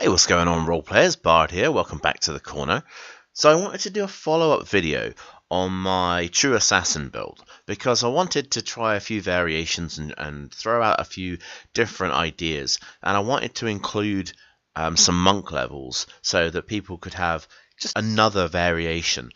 Hey, what's going on, role players? Bard here. Welcome back to the corner. So I wanted to do a follow-up video on my True Assassin build because I wanted to try a few variations and throw out a few different ideas, and I wanted to include some monk levels so that people could have just another variation.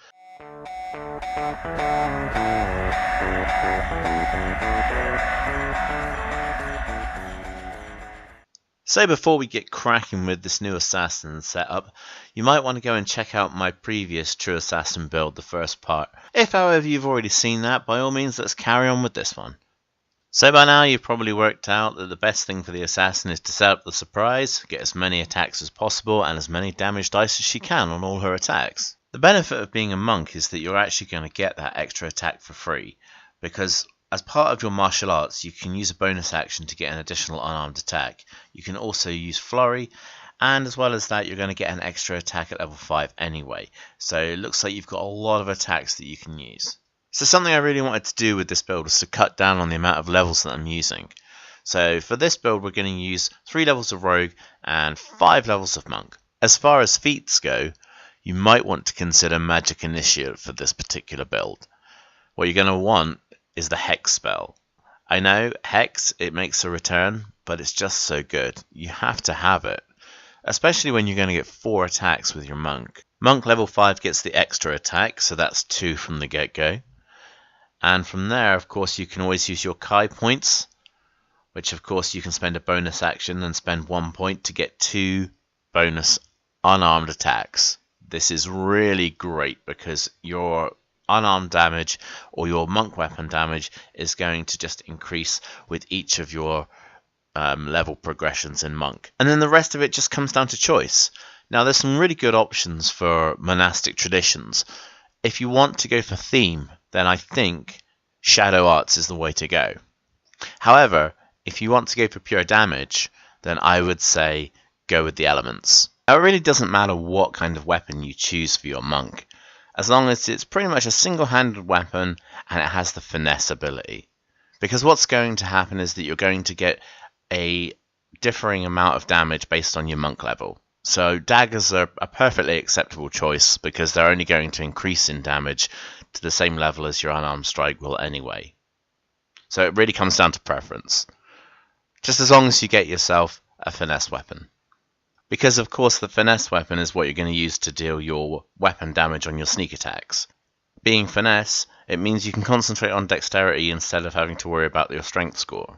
So before we get cracking with this new Assassin setup, you might want to go and check out my previous True Assassin build, the first part. If however you've already seen that, by all means let's carry on with this one. So by now you've probably worked out that the best thing for the Assassin is to set up the surprise, get as many attacks as possible and as many damage dice as she can on all her attacks. The benefit of being a monk is that you're actually going to get that extra attack for free, because as part of your martial arts, you can use a bonus action to get an additional unarmed attack. You can also use flurry, and as well as that, you're going to get an extra attack at level 5 anyway. So it looks like you've got a lot of attacks that you can use. So something I really wanted to do with this build was to cut down on the amount of levels that I'm using. So for this build, we're going to use 3 levels of rogue and 5 levels of monk. As far as feats go, you might want to consider magic initiate for this particular build. What you're going to want is the Hex spell. I know, Hex, it makes a return, but it's just so good. You have to have it, especially when you're going to get 4 attacks with your monk. Monk level 5 gets the extra attack, so that's 2 from the get-go. And from there, of course, you can always use your Kai points, which of course you can spend a bonus action and spend 1 point to get 2 bonus unarmed attacks. This is really great because your unarmed damage or your monk weapon damage is going to just increase with each of your level progressions in monk. And then the rest of it just comes down to choice. Now there's some really good options for monastic traditions. If you want to go for theme, then I think Shadow Arts is the way to go. However, if you want to go for pure damage, then I would say go with the elements. Now, it really doesn't matter what kind of weapon you choose for your monk, as long as it's pretty much a single-handed weapon and it has the finesse ability. Because what's going to happen is that you're going to get a differing amount of damage based on your monk level. So daggers are a perfectly acceptable choice because they're only going to increase in damage to the same level as your unarmed strike will anyway. So it really comes down to preference. Just as long as you get yourself a finesse weapon. Because of course the finesse weapon is what you're going to use to deal your weapon damage on your sneak attacks. Being finesse, it means you can concentrate on dexterity instead of having to worry about your strength score.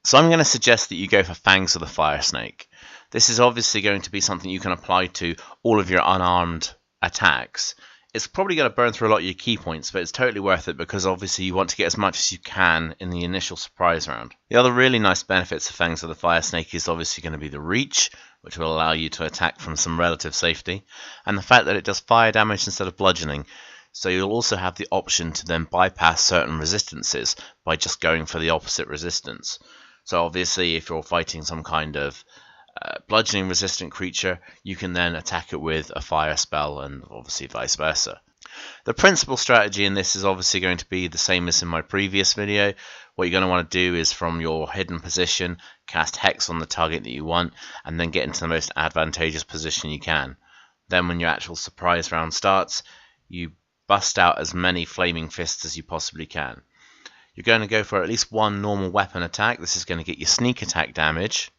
So I'm going to suggest that you go for Fangs of the Fire Snake. This is obviously going to be something you can apply to all of your unarmed attacks. It's probably going to burn through a lot of your key points, but it's totally worth it because obviously you want to get as much as you can in the initial surprise round. The other really nice benefits of Fangs of the Fire Snake is obviously going to be the reach, which will allow you to attack from some relative safety, and the fact that it does fire damage instead of bludgeoning, so you'll also have the option to then bypass certain resistances by just going for the opposite resistance. So obviously if you're fighting some kind of bludgeoning resistant creature, you can then attack it with a fire spell and obviously vice versa. The principal strategy in this is obviously going to be the same as in my previous video. What you're going to want to do is from your hidden position, cast Hex on the target that you want and then get into the most advantageous position you can. Then when your actual surprise round starts, you bust out as many flaming fists as you possibly can. You're going to go for at least 1 normal weapon attack. This is going to get you sneak attack damage.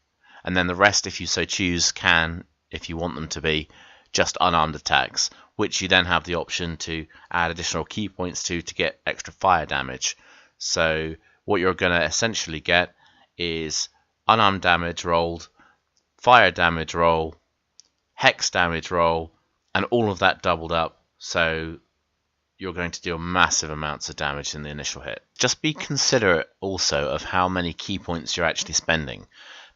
And then the rest, if you so choose, can, if you want them to be, just unarmed attacks, which you then have the option to add additional key points to get extra fire damage. So what you're going to essentially get is unarmed damage rolled, fire damage roll, hex damage roll, and all of that doubled up. So you're going to deal massive amounts of damage in the initial hit. Just be considerate also of how many key points you're actually spending,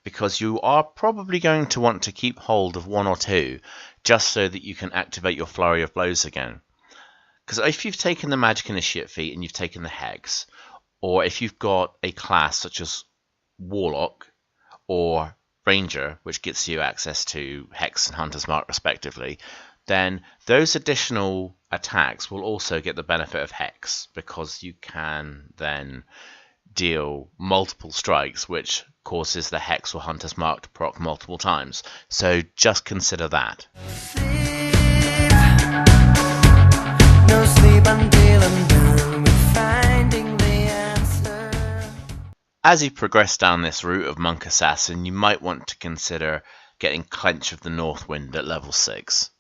because you are probably going to want to keep hold of 1 or 2 just so that you can activate your flurry of blows again. Because if you've taken the magic initiate feat and you've taken the hex, or if you've got a class such as warlock or ranger, which gets you access to hex and hunter's mark respectively, then those additional attacks will also get the benefit of Hex, because you can then deal multiple strikes, which causes the Hex or Hunter's Mark to proc multiple times. So just consider that. No sleep until I'm done with finding the answer. As you progress down this route of Monk Assassin, you might want to consider getting Clench of the Northwind at level 6,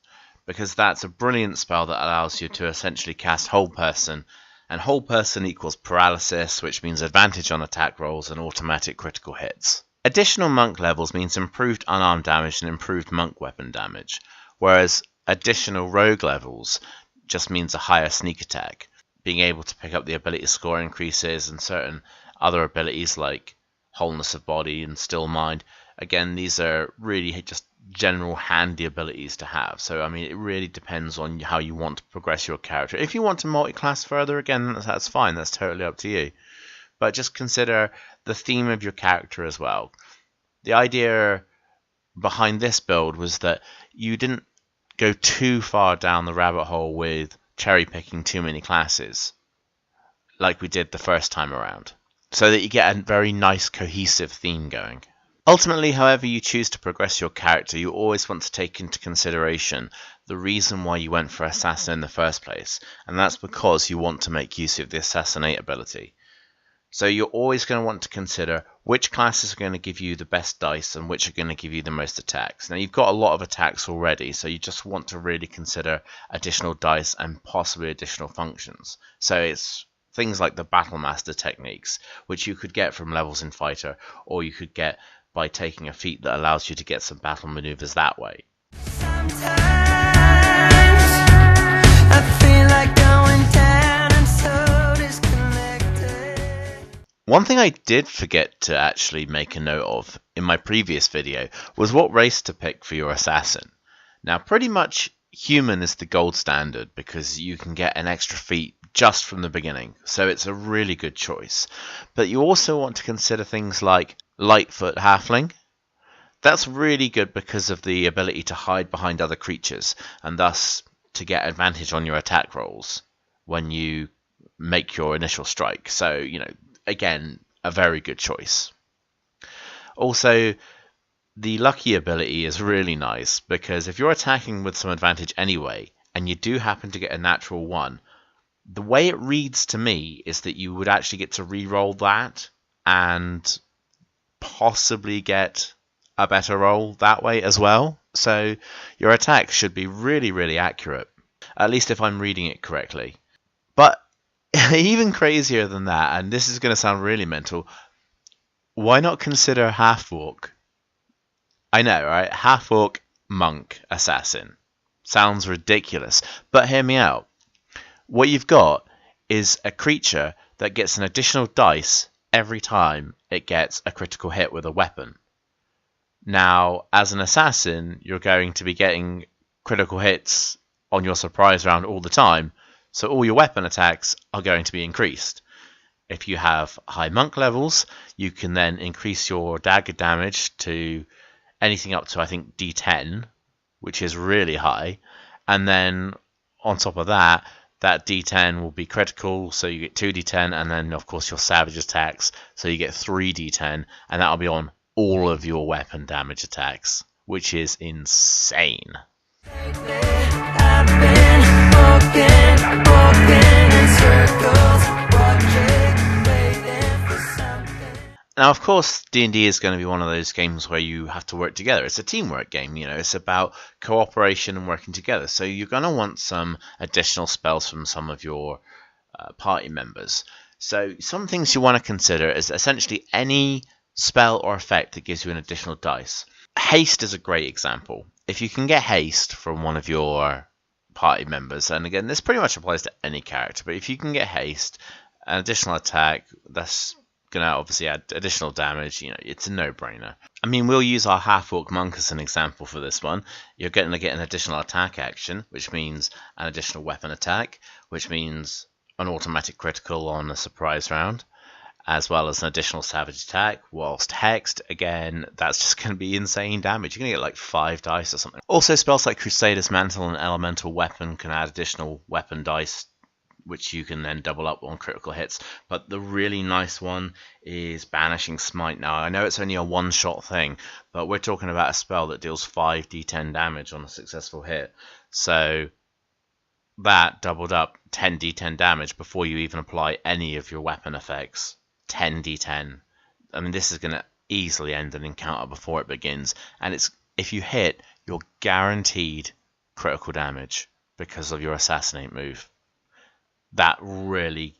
because that's a brilliant spell that allows you to essentially cast Whole Person, and Whole Person equals paralysis, which means advantage on attack rolls and automatic critical hits. Additional monk levels means improved unarmed damage and improved monk weapon damage, whereas additional rogue levels just means a higher sneak attack. Being able to pick up the ability score increases, and certain other abilities like Wholeness of Body and Still Mind. Again, these are really just general handy abilities to have. So, I mean, it really depends on how you want to progress your character. If you want to multi-class further, again, that's fine. That's totally up to you. But just consider the theme of your character as well. The idea behind this build was that you didn't go too far down the rabbit hole with cherry-picking too many classes, like we did the first time around, so that you get a very nice cohesive theme going. Ultimately, however you choose to progress your character, you always want to take into consideration the reason why you went for Assassin in the first place, and that's because you want to make use of the Assassinate ability. So you're always going to want to consider which classes are going to give you the best dice and which are going to give you the most attacks. Now, you've got a lot of attacks already, so you just want to really consider additional dice and possibly additional functions. So it's things like the Battlemaster techniques, which you could get from levels in Fighter, or you could get by taking a feat that allows you to get some battle maneuvers that way. Sometimes I feel like going down and so disconnected. One thing I did forget to actually make a note of in my previous video was what race to pick for your assassin. Now, pretty much human is the gold standard because you can get an extra feat just from the beginning, so it's a really good choice. But you also want to consider things like Lightfoot Halfling. That's really good because of the ability to hide behind other creatures and thus to get advantage on your attack rolls when you make your initial strike. So, you know, again, a very good choice. Also, the lucky ability is really nice because if you're attacking with some advantage anyway and you do happen to get a natural 1, the way it reads to me is that you would actually get to re-roll that and possibly get a better roll that way as well. So your attack should be really, really accurate, at least if I'm reading it correctly. But even crazier than that, and this is going to sound really mental, why not consider Half-Orc? I know, right? Half-Orc Monk Assassin. Sounds ridiculous, but hear me out. What you've got is a creature that gets an additional dice every time it gets a critical hit with a weapon. Now, as an assassin, you're going to be getting critical hits on your surprise round all the time, so all your weapon attacks are going to be increased. If you have high monk levels, you can then increase your dagger damage to anything up to, I think, D10, which is really high, and then on top of that, that D10 will be critical, so you get 2D10, and then, of course, your savage attacks, so you get 3D10, and that'll be on all of your weapon damage attacks, which is insane. Now, of course, D&D is going to be one of those games where you have to work together. It's a teamwork game, you know. It's about cooperation and working together. So you're going to want some additional spells from some of your party members. So some things you want to consider is essentially any spell or effect that gives you an additional dice. Haste is a great example. If you can get haste from one of your party members, and again, this pretty much applies to any character, but if you can get haste, an additional attack, that's going to obviously add additional damage. You know, it's a no-brainer. I mean, we'll use our Half-Orc Monk as an example for this one. You're going to get an additional attack action, which means an additional weapon attack, which means an automatic critical on a surprise round. as well as an additional savage attack. Whilst hexed, again, that's just going to be insane damage. You're going to get like 5 dice or something. Also, spells like Crusader's Mantle and Elemental Weapon can add additional weapon dice, which you can then double up on critical hits. But the really nice one is Banishing Smite. Now, I know it's only a one-shot thing, but we're talking about a spell that deals 5d10 damage on a successful hit. So that doubled up 10d10 damage before you even apply any of your weapon effects. 10d10. I mean, this is going to easily end an encounter before it begins. And it's if you hit, you're guaranteed critical damage because of your Assassinate move. That really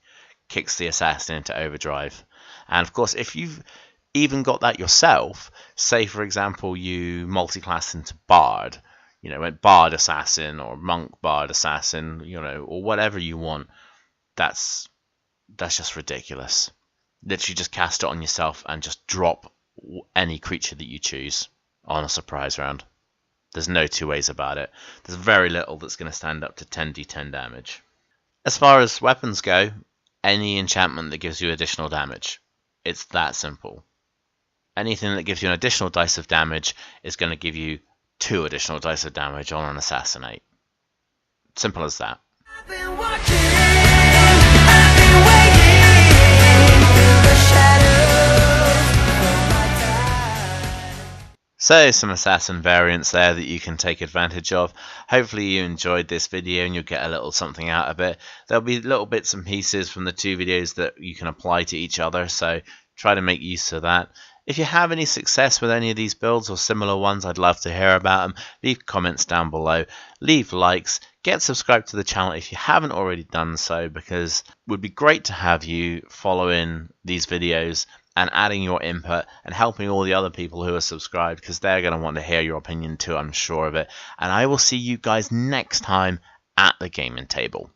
kicks the assassin into overdrive. And of course, if you've even got that yourself, say for example you multi-class into Bard, went Bard Assassin or Monk Bard Assassin, or whatever you want, that's just ridiculous. Literally just cast it on yourself and just drop any creature that you choose on a surprise round. There's no two ways about it. There's very little that's going to stand up to 10d10 damage. As far as weapons go, any enchantment that gives you additional damage. It's that simple. Anything that gives you an additional dice of damage is going to give you 2 additional dice of damage on an Assassinate. Simple as that. So some assassin variants there that you can take advantage of. Hopefully you enjoyed this video and you'll get a little something out of it. There'll be little bits and pieces from the 2 videos that you can apply to each other, so try to make use of that. If you have any success with any of these builds or similar ones, I'd love to hear about them. Leave comments down below, leave likes, get subscribed to the channel if you haven't already done so, because it would be great to have you following these videos and adding your input and helping all the other people who are subscribed, because they're going to want to hear your opinion too, I'm sure of it. And I will see you guys next time at the gaming table.